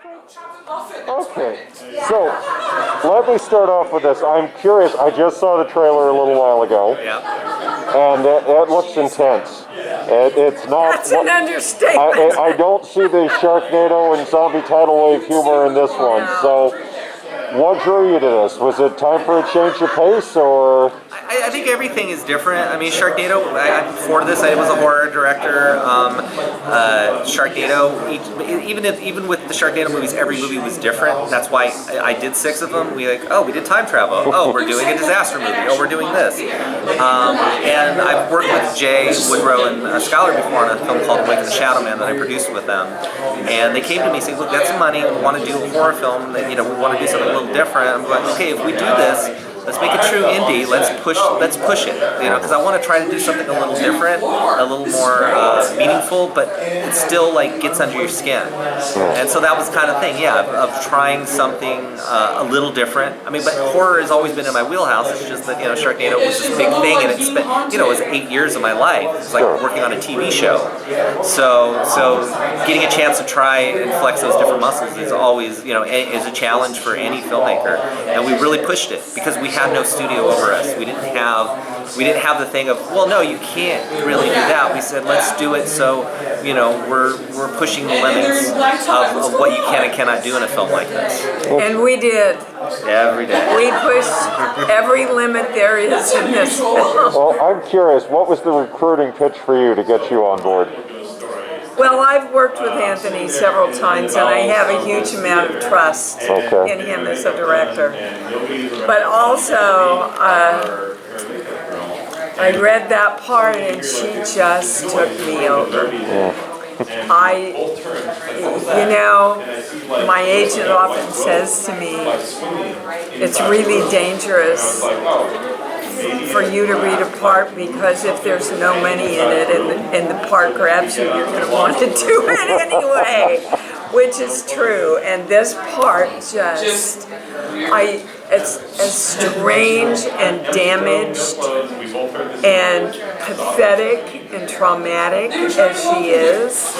Okay, so let me start off with this. I'm curious. I just saw the trailer a little while ago, and it looks intense. It's not. That's an understatement. I don't see the Sharknado and zombie tidal wave humor in this one. So, what drew you to this? Was it time for a change of pace, or? I think everything is different. I mean, Sharknado, before this, I was a horror director. Sharknado, even with the Sharknado movies, every movie was different. That's why I did 6 of them. We did time travel. Oh, we're doing a disaster movie. Oh, we're doing this. And I've worked with Jay Woodrow and Skylar before on a film called Wake of the Shadow Man that I produced with them. And they came to me saying, look, that's money. We want to do a horror film. We want to do something a little different. I'm going, okay, if we do this, let's make it true indie. Let's push it. Because I want to try to do something a little different, a little more meaningful, but it still gets under your skin. And so that was the kind of thing, of trying something a little different. I mean, but horror has always been in my wheelhouse. It's just that Sharknado was this big thing, and it spent it was 8 years of my life. It's like working on a TV show. So getting a chance to try and flex those different muscles is always is a challenge for any filmmaker, and we really pushed it because we had no studio over us. We didn't have the thing of, well, no, you can't really do that. We said, let's do it so we're pushing the limits of what you can and cannot do in a film like this. And we did. Every day. We pushed every limit there is in this film. Well, I'm curious, what was the recruiting pitch for you to get you on board? Well, I've worked with Anthony several times, and I have a huge amount of trust in him as a director. But also, I read that part, and she just took me over. My agent often says to me, it's really dangerous for you to read a part, because if there's no money in it and the part grabs you, you're going to want to do it anyway, which is true. And this part just, it's as strange and damaged and pathetic and traumatic as she is.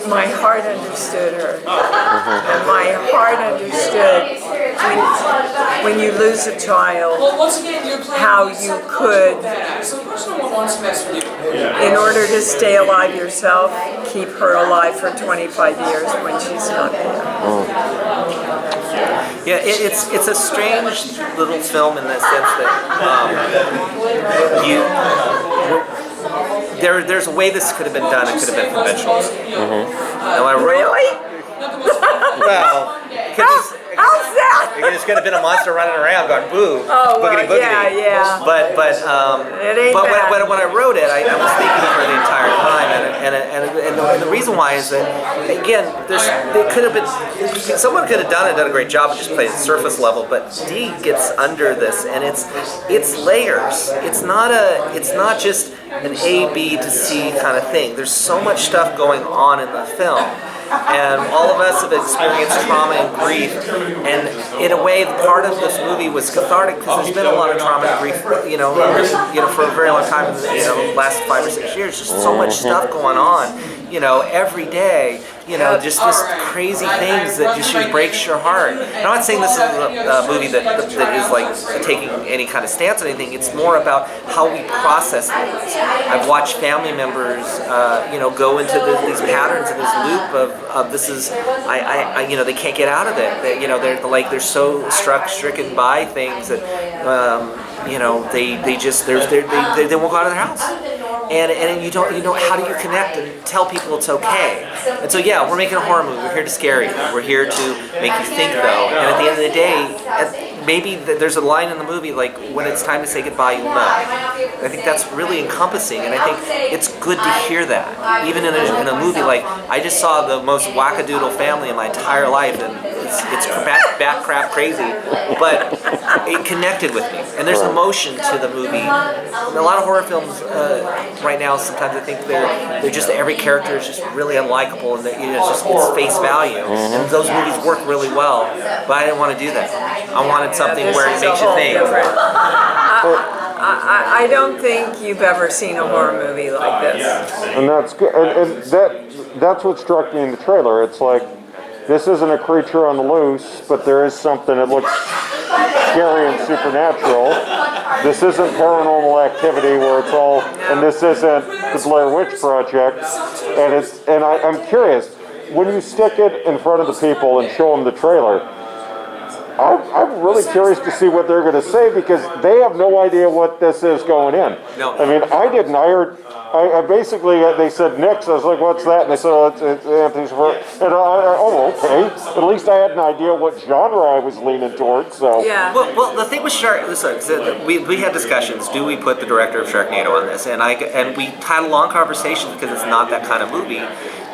My heart understood her. And my heart understood when you lose a child, how you could, in order to stay alive yourself, keep her alive for 25 years when she's not there. Yeah, it's a strange little film in the sense that there's a way this could have been done. It could have been conventional. Really? Well, how's that? It's could have been a monster running around going boo, boogity boogity. Yeah. But when I wrote it, I was thinking of her the entire time, and the reason why is that, again, someone could have done a great job and just played it surface level, but Dee gets under this, and it's layers. It's not just an A, B to C kind of thing. There's so much stuff going on in the film. And all of us have experienced trauma and grief, and in a way, part of this movie was cathartic because there's been a lot of trauma and grief, for a very long time, the last 5 or 6 years. Just so much stuff going on, every day. Just this crazy things that just breaks your heart. And I'm not saying this is a movie that is taking any kind of stance on anything. It's more about how we process things. I've watched family members, go into these patterns and this loop of this is, they can't get out of it. They're so stricken by things that, they won't go out of their house. And you don't, how do you connect and tell people it's okay? And so we're making a horror movie. We're here to scare you. We're here to make you think, though. And at the end of the day, maybe there's a line in the movie like, when it's time to say goodbye, you'll know. I think that's really encompassing, and I think it's good to hear that. Even in a movie like, I just saw the most wackadoodle family in my entire life, and it's bat crap crazy, but it connected with me. And there's emotion to the movie. And a lot of horror films right now, sometimes I think they're just, every character is just really unlikable, and it's face value. And those movies work really well, but I didn't want to do that. I wanted something where it makes you think. I don't think you've ever seen a horror movie like this. And that's good. And that's what struck me in the trailer. It's like, this isn't a creature on the loose, but there is something that looks scary and supernatural. This isn't Paranormal Activity where it's all, and this isn't the Blair Witch Project. And I'm curious, when you stick it in front of the people and show them the trailer, I'm really curious to see what they're going to say, because they have no idea what this is going in. No. I mean, I didn't. I basically, they said Nick's. I was like, what's that? And they said, oh, it's Anthony's. And oh, okay. At least I had an idea what genre I was leaning towards. So Yeah. Well, the thing with we had discussions. Do we put the director of Sharknado on this? And we had a long conversation, because it's not that kind of movie.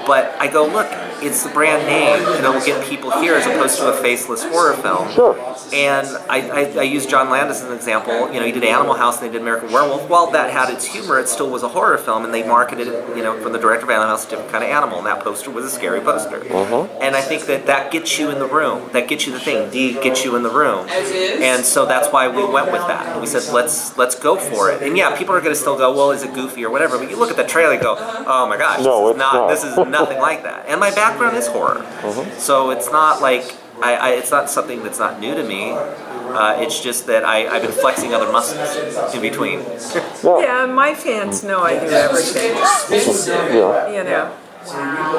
But I go, look, it's the brand name, and it will get people here as opposed to a faceless horror film. Sure. And I use John Landis as an example. You know, he did Animal House and they did American Werewolf. While that had its humor, it still was a horror film, and they marketed it, you know, from the director of Animal House, a different kind of animal, and that poster was a scary poster. And I think that gets you in the room. That gets you the thing. D gets you in the room. And so that's why we went with that. And we said, let's go for it. And yeah, people are going to still go, well, is it goofy or whatever? But you look at the trailer and go, oh my gosh, No, this is nothing like that. And my background is horror, so it's not like it's not something that's not new to me. It's just that I've been flexing other muscles in between. Yeah, my fans know I do everything. Yeah. You know,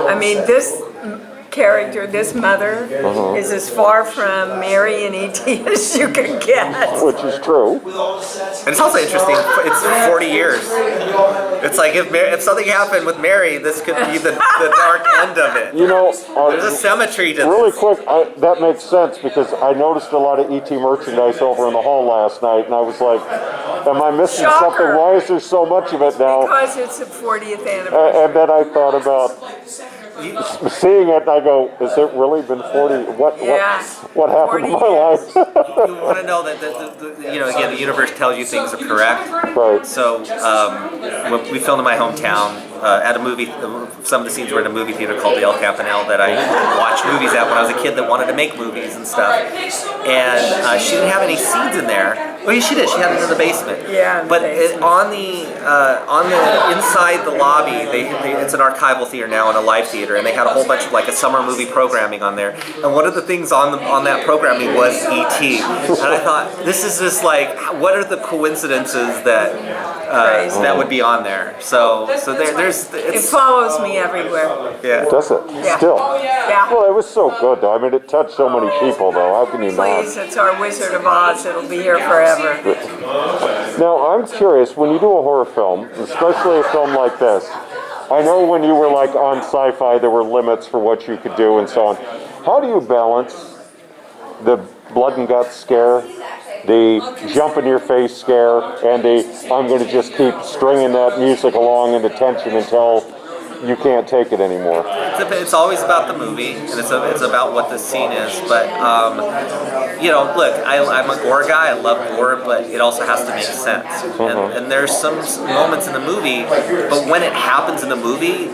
I mean, this character, this mother, is as far from Mary and E.T. as you can get. Which is true. And it's also interesting. It's 40 years. It's like if something happened with Mary, this could be the dark end of it. You know, There's a symmetry to really this. quick, that makes sense, because I noticed a lot of ET merchandise over in the hall last night, and I was like, am I missing Shocker. something? Why is there so much of it now? Because it's the 40th anniversary. And then I thought about seeing it, and I go, has it really been 40? What happened to my 40 life? You want to know that again, the universe tells you things are correct. Right. So we filmed in my hometown at a movie. Some of the scenes were at a movie theater called the El Campanile that I watched movies at when I was a kid that wanted to make movies and stuff. And she didn't have any scenes in there. Well, she did. She had it in the basement. Yeah. But on the inside the lobby, it's an archival theater now and a live theater, and they had a whole bunch of like a summer movie programming on there. And one of the things on that programming was E.T. And I thought, this is just like, what are the coincidences that that would be on there? So It follows me everywhere. Yeah. Does it? Yeah. Still? Yeah. Well, it was so good, though. I mean, it touched so many people, though. How can you not? Please, it's our Wizard of Oz. It'll be here forever. Now, I'm curious, when you do a horror film, especially a film like this, I know when you were like on Sci-Fi, there were limits for what you could do and so on. How do you balance the blood and guts scare, the jump in your face scare, and the I'm going to just keep stringing that music along into tension until you can't take it anymore? It's always about the movie, and it's about what the scene is. But look, I'm a gore guy. I love gore, but it also has to make sense. And there's some moments in the movie, but when it happens in the movie,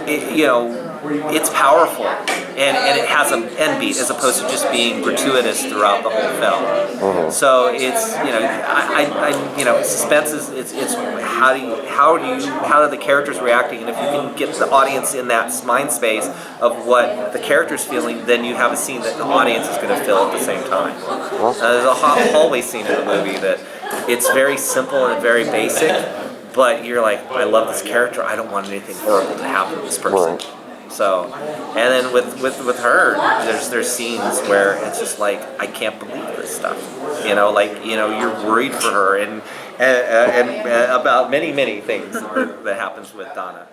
it's powerful, and it has an end beat as opposed to just being gratuitous throughout the whole film. So it's suspense is it's how are the characters reacting, and if you can get the audience in that mind space of what the character's feeling, then you have a scene that the audience is going to feel at the same time. There's a hallway scene in the movie that it's very simple and very basic, but you're like, I love this character. I don't want anything horrible to happen to this person. Right. So, and then with her, there's scenes where it's just like, I can't believe this stuff. You're worried for her and about many things that happens with Donna.